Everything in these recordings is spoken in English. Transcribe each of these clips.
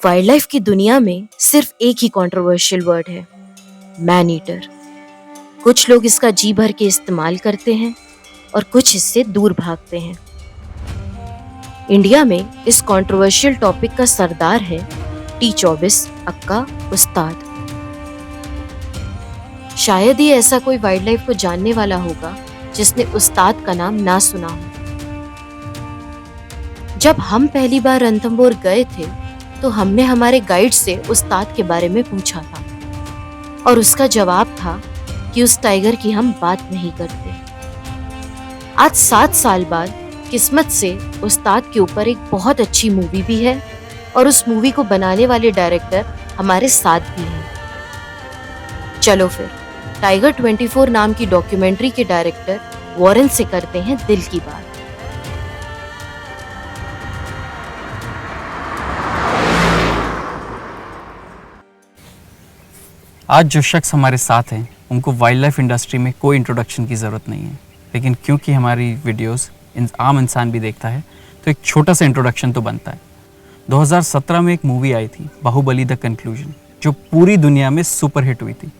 Wild life की दुनिया में सिर्फ एक ही कंट्रोवर्शियल वर्ड है, मैन ईटर। कुछ लोग इसका जी भर के इस्तेमाल करते हैं और कुछ इससे दूर भागते हैं। इंडिया में इस कंट्रोवर्शियल टॉपिक का सरदार है T24 अक्का उस्ताद। शायद ही ऐसा कोई वाइल्ड लाइफ को जानने वाला होगा जिसने उस्ताद का नाम ना सुना हो। जब हम पहली बार रणथंभौर गए थे तो हमने हमारे गाइड से उस्ताद के बारे में पूछा था और उसका जवाब था कि उस टाइगर की हम बात नहीं करते। आज 7 साल बाद किस्मत से उस्ताद के ऊपर एक बहुत अच्छी मूवी भी है और उस मूवी को बनाने वाले डायरेक्टर हमारे साथ भी हैं। चलो फिर टाइगर 24 नाम की डॉक्यूमेंट्री के डायरेक्टर वॉरेन से करते हैं दिल की बात। आज जो शख्स हमारे साथ हैं उनको वाइल्ड लाइफ इंडस्ट्री में कोई इंट्रोडक्शन की ज़रूरत नहीं है, लेकिन क्योंकि हमारी वीडियोस आम इंसान भी देखता है तो एक छोटा सा इंट्रोडक्शन तो बनता है। 2017 में एक मूवी आई थी बाहुबली द कंक्लूजन, जो पूरी दुनिया में सुपर हिट हुई थी।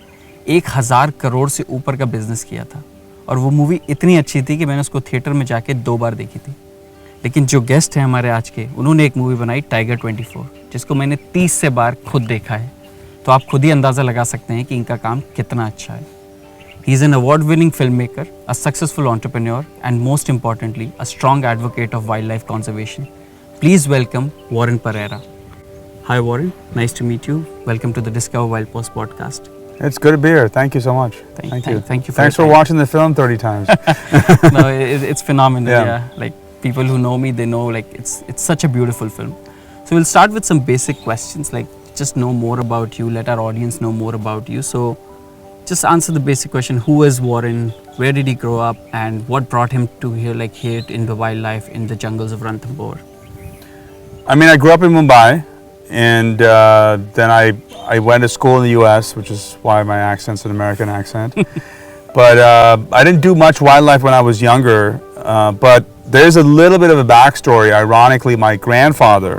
1000 करोड़ से ऊपर का बिजनेस किया था और वो मूवी इतनी अच्छी थी कि मैंने उसको थिएटर में जाके 2 बार देखी थी। लेकिन जो गेस्ट हैं हमारे आज के, उन्होंने एक मूवी बनाई टाइगर 24, जिसको मैंने 30 से बार खुद देखा है। तो आप खुद ही अंदाज़ा लगा सकते हैं कि इनका काम कितना अच्छा है। He is an award winning film maker, a successful entrepreneur and most importantly a strong advocate of wild life conservation. Please welcome Warren Pereira. Hi Warren, nice to meet you. Welcome to the Discover Wild Post podcast. It's good to be here. Thank you so much. Thank you. Thanks for watching the film 30 times. No, it's phenomenal. Yeah. Yeah. Like people who know me, they know like it's such a beautiful film. So we'll start with some basic questions, like just know more about you. Let our audience know more about you. So just answer the basic question: who is Warren? Where did he grow up? And what brought him to here in the wildlife in the jungles of Ranthambore? I mean, I grew up in Mumbai, and then I went to school in the U.S., which is why my accent's an American accent. But I didn't do much wildlife when I was younger. But there's a little bit of a backstory. Ironically, my grandfather,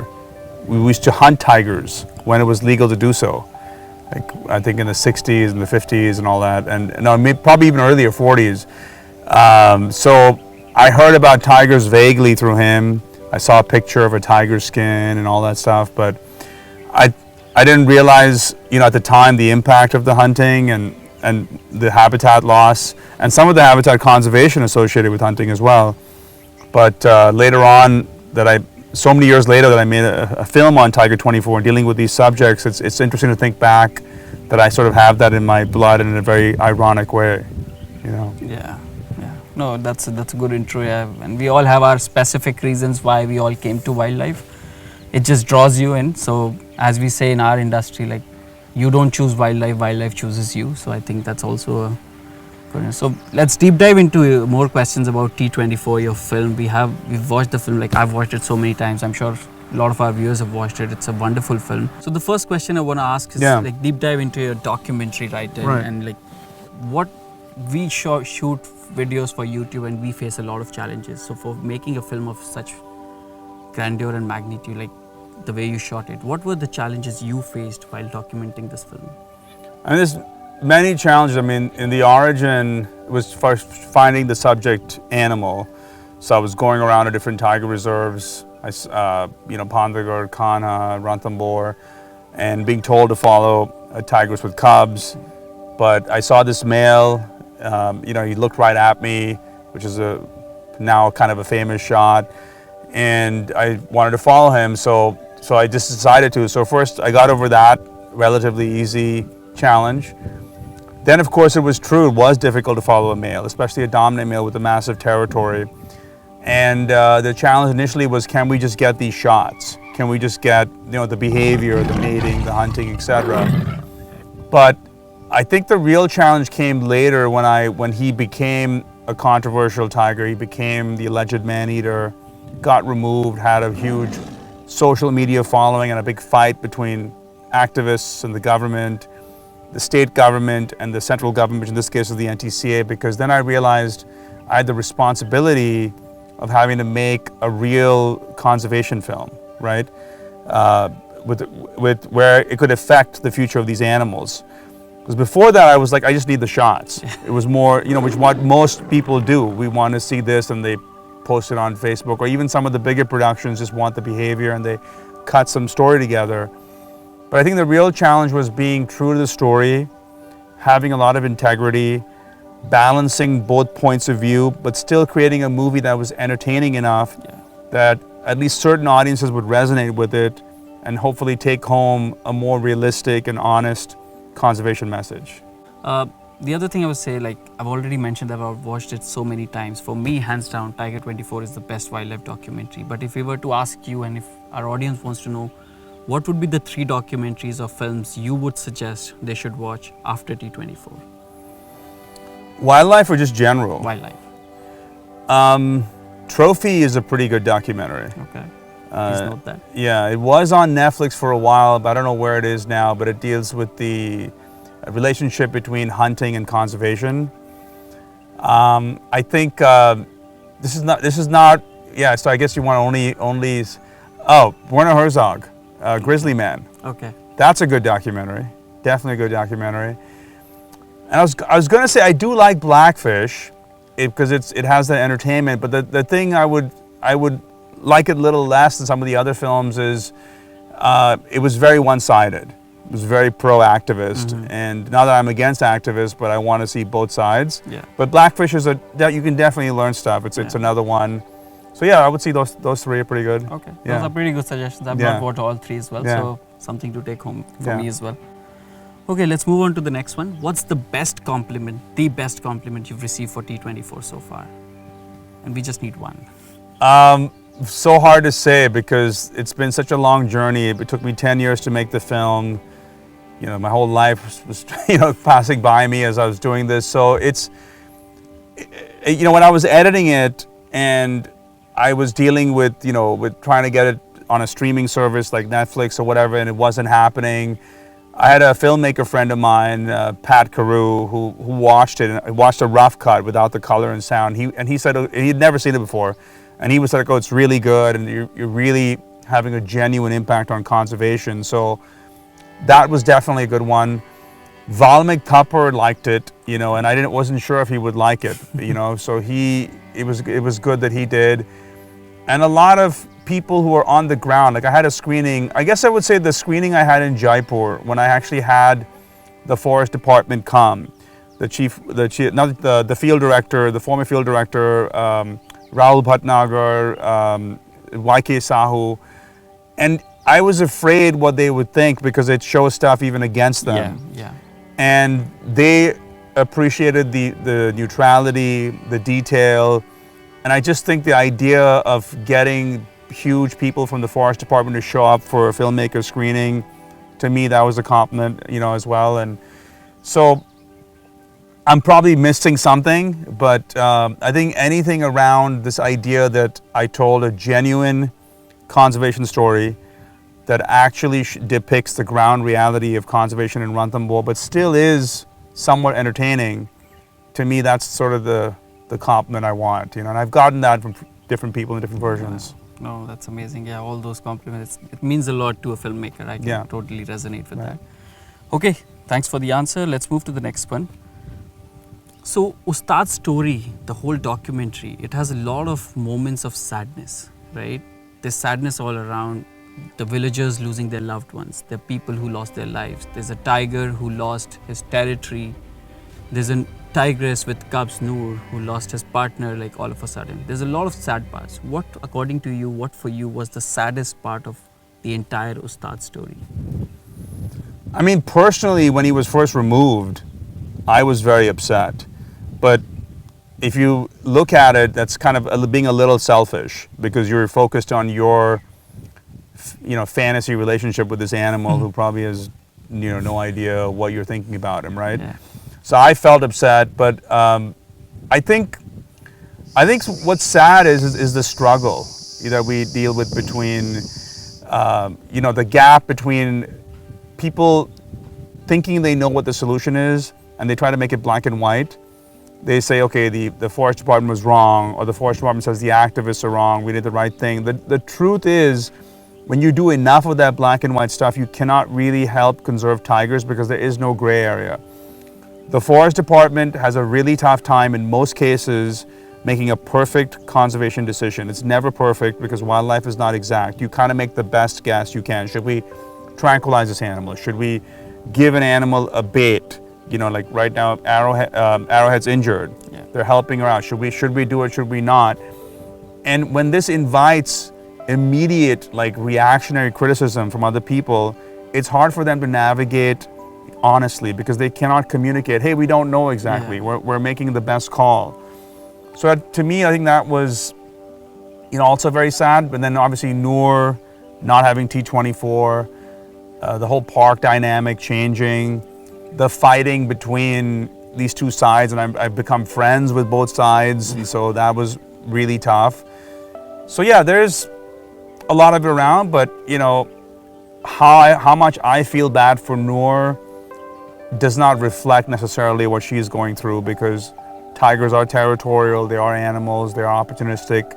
we used to hunt tigers when it was legal to do so. Like I think in the 60s and the 50s and all that, and no, probably even earlier 40s. So I heard about tigers vaguely through him. I saw a picture of a tiger skin and all that stuff, but I didn't realize, at the time, the impact of the hunting and the habitat loss and some of the habitat conservation associated with hunting as well. But later on, so many years later that I made a film on Tiger 24 and dealing with these subjects, it's interesting to think back that I sort of have that in my blood in a very ironic way, Yeah. No, that's a good intro. Yeah, and we all have our specific reasons why we all came to wildlife. It just draws you in. So as we say in our industry, like you don't choose wildlife, wildlife chooses you. So I think that's also a good. So let's deep dive into more questions about T24, your film. We've watched the film, like I've watched it so many times. I'm sure a lot of our viewers have watched it. It's a wonderful film. So the first question I want to ask is like deep dive into your documentary, right? And like what we shoot videos for YouTube and we face a lot of challenges. So for making a film of such grandeur and magnitude, like the way you shot it, what were the challenges you faced while documenting this film? I mean, there's many challenges. I mean, in the origin, it was first finding the subject animal. So I was going around to different tiger reserves, Pandhargarh, Kanha, Ranthambore, and being told to follow tigers with cubs. But I saw this male, he looked right at me, which is now kind of a famous shot. And I wanted to follow him, so I just decided to. So first I got over that relatively easy challenge. Then of course it was true, it was difficult to follow a male, especially a dominant male with a massive territory. And the challenge initially was, can we just get these shots? Can we just get the behavior, the mating, the hunting, etc. But I think the real challenge came later when he became a controversial tiger. He became the alleged man-eater, got removed, had a huge social media following and a big fight between activists and the government, the state government and the central government, which in this case is the NTCA, because then I realized I had the responsibility of having to make a real conservation film, right? with where it could affect the future of these animals. Because before that, I was like, I just need the shots. It was more, which what most people do. We want to see this, and they post it on Facebook, or even some of the bigger productions just want the behavior and they cut some story together. But I think the real challenge was being true to the story, having a lot of integrity, balancing both points of view, but still creating a movie that was entertaining enough that at least certain audiences would resonate with it and hopefully take home a more realistic and honest conservation message. The other thing I would say, like I've already mentioned that I've watched it so many times. For me, hands down, Tiger24 is the best wildlife documentary. But if we were to ask you, and if our audience wants to know, what would be the 3 documentaries or films you would suggest they should watch after T24? Wildlife or just general? Wildlife. Trophy is a pretty good documentary. Okay. Please note that. Yeah, it was on Netflix for a while, but I don't know where it is now, but it deals with the relationship between hunting and conservation. I think this is not, yeah, so I guess you want only, Werner Herzog, Grizzly Man. Okay. That's a good documentary. Definitely a good documentary. And I was going to say I do like Blackfish because it has that entertainment, but the thing I would like it a little less than some of the other films is it was very one-sided. It was very pro-activist, and not that I'm against activists, but I want to see both sides. Yeah. But Blackfish is that you can definitely learn stuff. It's another one. So yeah, I would see those 3 are pretty good. Okay. Yeah. Those are pretty good suggestions. I've not watched all 3 as well, so something to take home for me as well. Okay, let's move on to the next one. What's the best compliment you've received for T24 so far? And we just need one. So hard to say because it's been such a long journey. It took me 10 years to make the film. My whole life was passing by me as I was doing this. So it's, when I was editing it and I was dealing with, with trying to get it on a streaming service like Netflix or whatever, and it wasn't happening. I had a filmmaker friend of mine, Pat Carew, who watched it and watched a rough cut without the color and sound. He said he'd never seen it before, and he was like, "Oh, it's really good, and you're really having a genuine impact on conservation." So that was definitely a good one. Valmik Thapar liked it, and I wasn't sure if he would like it, So it was good that he did, and a lot of people who are on the ground. Like I had a screening, I guess I would say the screening I had in Jaipur when I actually had the forest department come, the field director, the former field director, Rahul Bhatnagar, YK Sahu, and I was afraid what they would think because it shows stuff even against them. Yeah. And they appreciated the neutrality, the detail, and I just think the idea of getting huge people from the forest department to show up for a filmmaker screening, to me that was a compliment, as well. And so I'm probably missing something, but I think anything around this idea that I told a genuine conservation story that actually depicts the ground reality of conservation in Ranthambore, but still is somewhat entertaining, to me that's sort of the compliment I want, and I've gotten that from different people in different versions. No, that's amazing. Yeah, all those compliments. It means a lot to a filmmaker. I can totally resonate with that. Okay, thanks for the answer. Let's move to the next one. So, Ustad's story, the whole documentary, it has a lot of moments of sadness, right? There's sadness all around. The villagers losing their loved ones. There are people who lost their lives. There's a tiger who lost his territory. There's a tigress with cubs, Noor, who lost his partner like all of a sudden. There's a lot of sad parts. What, according to you, what for you was the saddest part of the entire Ustad story? I mean, personally, when he was first removed, I was very upset. But if you look at it, that's kind of being a little selfish because you're focused on your, fantasy relationship with this animal who probably has, no idea what you're thinking about him, right? Yeah. So I felt upset, but I think what's sad is the struggle that we deal with between, the gap between people thinking they know what the solution is and they try to make it black and white. They say, okay, the forest department was wrong, or the forest department says the activists are wrong, we did the right thing. The truth is when you do enough of that black and white stuff, you cannot really help conserve tigers because there is no gray area. The forest department has a really tough time in most cases making a perfect conservation decision. It's never perfect because wildlife is not exact. You kind of make the best guess you can. Should we tranquilize this animal? Should we give an animal a bait? You know, like right now, Arrowhead's injured. Yeah. They're helping her out. Should we do it? Should we not? And when this invites immediate, like, reactionary criticism from other people, it's hard for them to navigate honestly because they cannot communicate. Hey, we don't know exactly. Yeah. We're making the best call. So to me, I think that was, you know, also very sad. But then obviously Noor not having T24, the whole park dynamic changing, the fighting between these two sides, and I've become friends with both sides, and so that was really tough. So yeah, there's a lot of it around, but you know, how much I feel bad for Noor does not reflect necessarily what she's going through, because tigers are territorial, they are animals, they are opportunistic,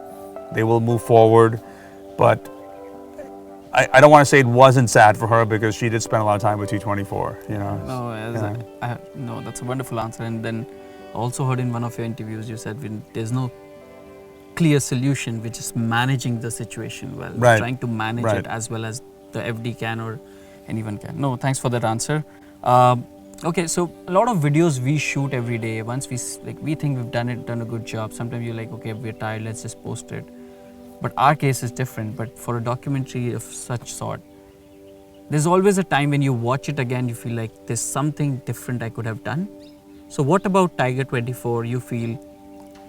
they will move forward. But I don't want to say it wasn't sad for her because she did spend a lot of time with T24, you know. No, no, that's a wonderful answer. And then I also heard in one of your interviews you said there's no clear solution, which is managing the situation well, Right. trying to manage Right. it as well as the FD can or anyone can. No, thanks for that answer. Okay, so a lot of videos we shoot every day. Once we think we've done a good job. Sometimes you're like, okay, we're tired, let's just post it. But our case is different. But for a documentary of such sort, there's always a time when you watch it again, you feel like there's something different I could have done. So what about Tiger24 you feel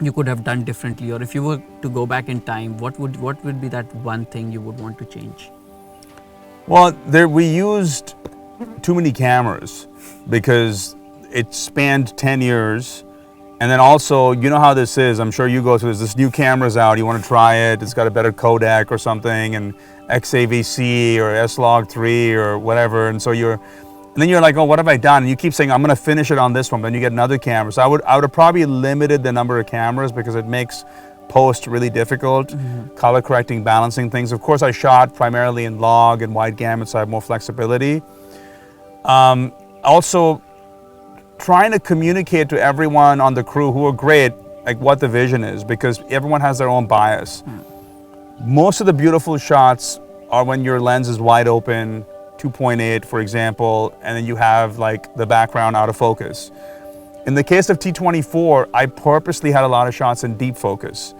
you could have done differently? Or if you were to go back in time, what would be that one thing you would want to change? Well, we used too many cameras because it spanned 10 years. And then also, you know how this is, I'm sure you go through this new camera's out, you want to try it, it's got a better codec or something, and XAVC or S-Log3 or whatever, and then you're like, oh, what have I done? And you keep saying, I'm going to finish it on this one, then you get another camera. So I would have probably limited the number of cameras because it makes post really difficult, color correcting, balancing things. Of course, I shot primarily in log and wide gamut, so I have more flexibility. Also, trying to communicate to everyone on the crew who are great, like what the vision is, because everyone has their own bias. Most of the beautiful shots are when your lens is wide open, 2.8 for example, and then you have like the background out of focus. In the case of T24, I purposely had a lot of shots in deep focus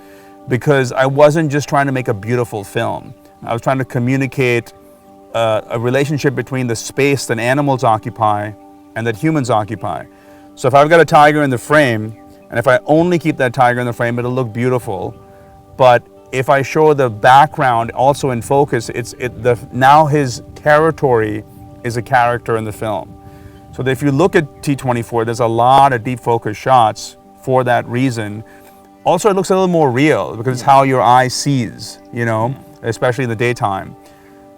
because I wasn't just trying to make a beautiful film. I was trying to communicate a relationship between the space that animals occupy and that humans occupy. So if I've got a tiger in the frame, and if I only keep that tiger in the frame, it'll look beautiful. But if I show the background also in focus, now his territory is a character in the film. So that if you look at T24, there's a lot of deep focus shots for that reason. Also, it looks a little more real because it's how your eye sees, you know, especially in the daytime.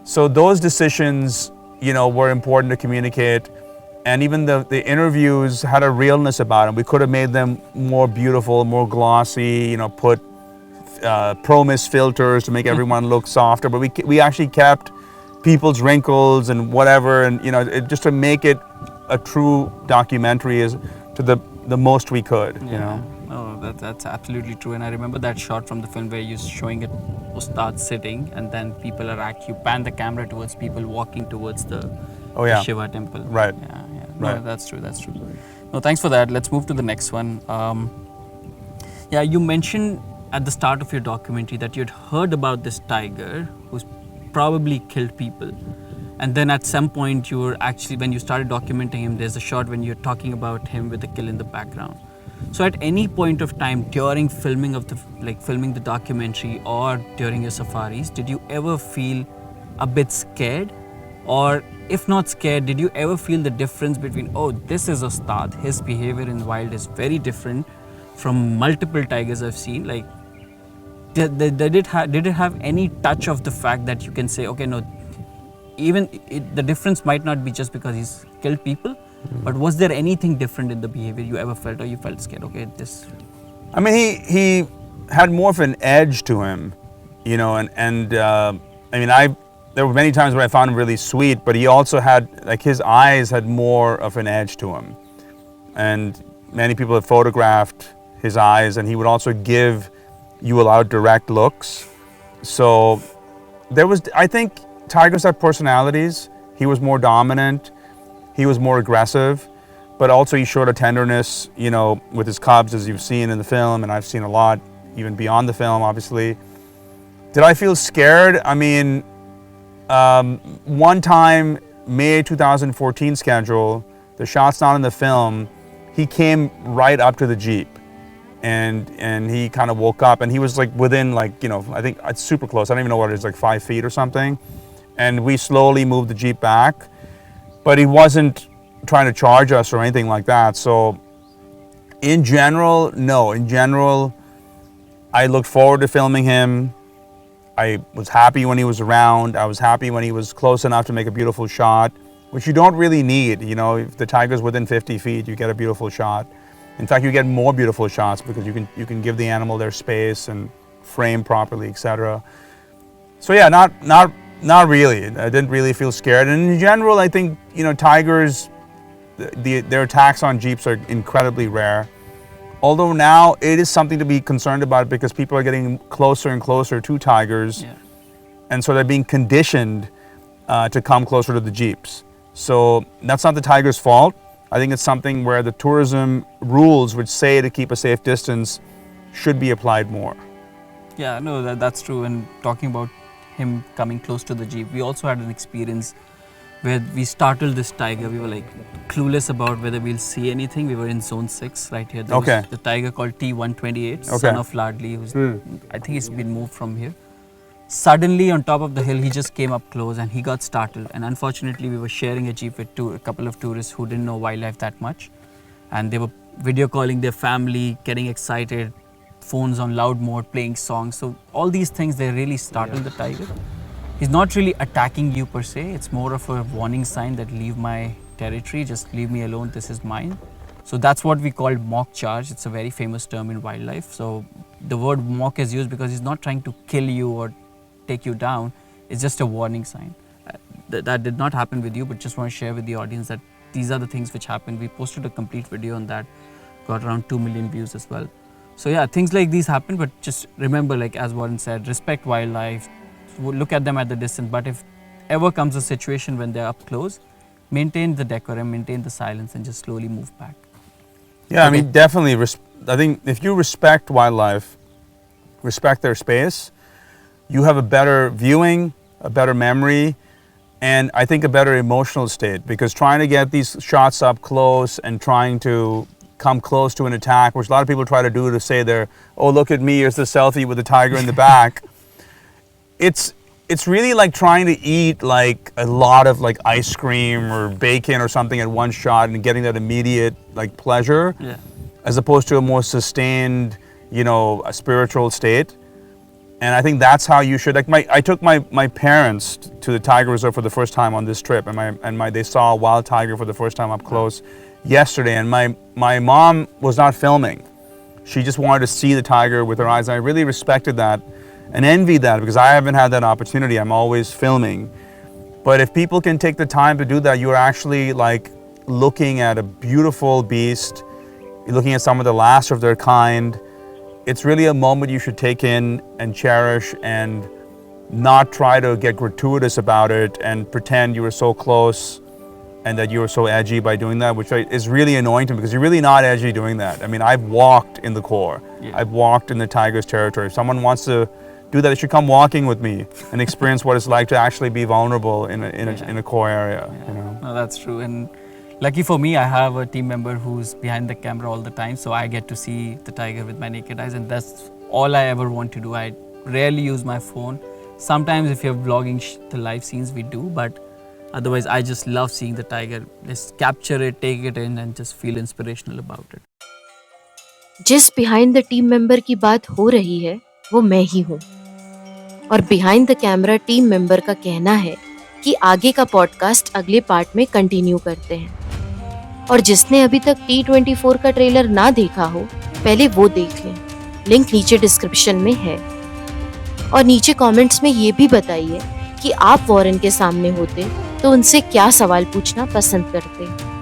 So those decisions, you know, were important to communicate. And even the interviews had a realness about them. We could have made them more beautiful, more glossy, you know, put pro-mist filters to make everyone look softer. But we actually kept people's wrinkles and whatever, and you know, just to make it a true documentary is to the most we could, you know. Oh, that's absolutely true. And I remember that shot from the film where you're showing it Ustad sitting, and then people you pan the camera towards people walking towards the Shiva temple. Right. Yeah. Right. No, that's true. No, thanks for that. Let's move to the next one. You mentioned at the start of your documentary that you'd heard about this tiger who's probably killed people. And then at some point you were actually, when you started documenting him, there's a shot when you're talking about him with the kill in the background. So at any point of time during filming the documentary or during your safaris, did you ever feel a bit scared? Or if not scared, did you ever feel the difference between, oh, this is Ustad, his behavior in the wild is very different from multiple tigers I've seen? Like, did it have any touch of the fact that you can say, okay, no, the difference might not be just because he's killed people, but was there anything different in the behavior you ever felt, or you felt scared? Okay, this. I mean, he had more of an edge to him, you know, and I mean, there were many times when I found him really sweet, but he also had, like, his eyes had more of an edge to him. And many people have photographed his eyes, and he would also give you a lot of direct looks. So there was, I think tigers have personalities. He was more dominant, he was more aggressive, but also he showed a tenderness, you know, with his cubs, as you've seen in the film, and I've seen a lot even beyond the film, obviously. Did I feel scared? I mean, one time, May 2014 schedule, the shot's not in the film, he came right up to the Jeep, and he kind of woke up, and he was like within, like, you know, I think it's super close, I don't even know what it is, like 5 feet or something, and we slowly moved the Jeep back, but he wasn't trying to charge us or anything like that. So in general, no, in general, I looked forward to filming him. I was happy when he was around. I was happy when he was close enough to make a beautiful shot, which you don't really need. You know, if the tiger's within 50 feet, you get a beautiful shot. In fact, you get more beautiful shots because you can give the animal their space and frame properly, etc. So yeah, not really. I didn't really feel scared. And in general, I think, you know, tigers, their attacks on Jeeps are incredibly rare. Although now it is something to be concerned about because people are getting closer and closer to tigers. Yeah. And so they're being conditioned to come closer to the Jeeps. So that's not the tiger's fault. I think it's something where the tourism rules, which say to keep a safe distance, should be applied more. Yeah, no, that's true. And talking about him coming close to the Jeep, we also had an experience where we startled this tiger. We were like clueless about whether we'll see anything. We were in zone 6 right here. There was the tiger called T128, son of Ladli, who's I think he's been moved from here. Suddenly on top of the hill, he just came up close and he got startled. And unfortunately, we were sharing a Jeep with a couple of tourists who didn't know wildlife that much. And they were video calling their family, getting excited, phones on loud mode, playing songs. So all these things, they really startled the tiger. He's not really attacking you per se. It's more of a warning sign that leave my territory, just leave me alone, this is mine. So that's what we call mock charge. It's a very famous term in wildlife. So the word mock is used because he's not trying to kill you or take you down. It's just a warning sign. That did not happen with you, but just want to share with the audience that these are the things which happened. We posted a complete video on that, got around 2 million views as well. So yeah, things like these happen, but just remember, like as Warren said, respect wildlife, look at them at the distance, but if ever comes a situation when they're up close, maintain the decorum, maintain the silence, and just slowly move back. Yeah, I mean, definitely. I think if you respect wildlife, respect their space, you have a better viewing, a better memory, and I think a better emotional state, because trying to get these shots up close and trying to come close to an attack, which a lot of people try to do to say they're, oh, look at me, here's the selfie with the tiger in the back. It's really like trying to eat like a lot of like ice cream or bacon or something at one shot and getting that immediate like pleasure, as opposed to a more sustained, you know, a spiritual state. And I think that's how you should, like I took my parents to the tiger reserve for the first time on this trip, and they saw a wild tiger for the first time up close yesterday, and my mom was not filming. She just wanted to see the tiger with her eyes. I really respected that and envied that, because I haven't had that opportunity. I'm always filming. But if people can take the time to do that, you're actually like looking at a beautiful beast. You're looking at some of the last of their kind. It's really a moment you should take in and cherish, and not try to get gratuitous about it and pretend you were so close and that you were so edgy by doing that, which is really annoying to me, because you're really not edgy doing that. I mean, I've walked in the core. I've walked in the tiger's territory. If someone wants to do that, they should come walking with me and experience what it's like to actually be vulnerable in a core area. You know? No, that's true. And lucky for me, I have a team member who's behind the camera all the time, so I get to see the tiger with my naked eyes, and that's all I ever want to do. I rarely use my phone. Sometimes if you're vlogging the live scenes, we do, but otherwise I just love seeing the tiger. Just capture it, take it in, and just feel inspirational about it. जिस behind the team member की बात हो रही है वो मैं ही हूँ, और behind the camera team member का कहना है कि आगे का पॉडकास्ट अगले पार्ट में कंटिन्यू करते हैं। और जिसने अभी तक T24 का ट्रेलर ना देखा हो, पहले वो देख लें, लिंक नीचे डिस्क्रिप्शन में है। और नीचे कमेंट्स में ये भी बताइए कि आप वॉरेन के सामने होते तो उनसे क्या सवाल पूछना पसंद करते।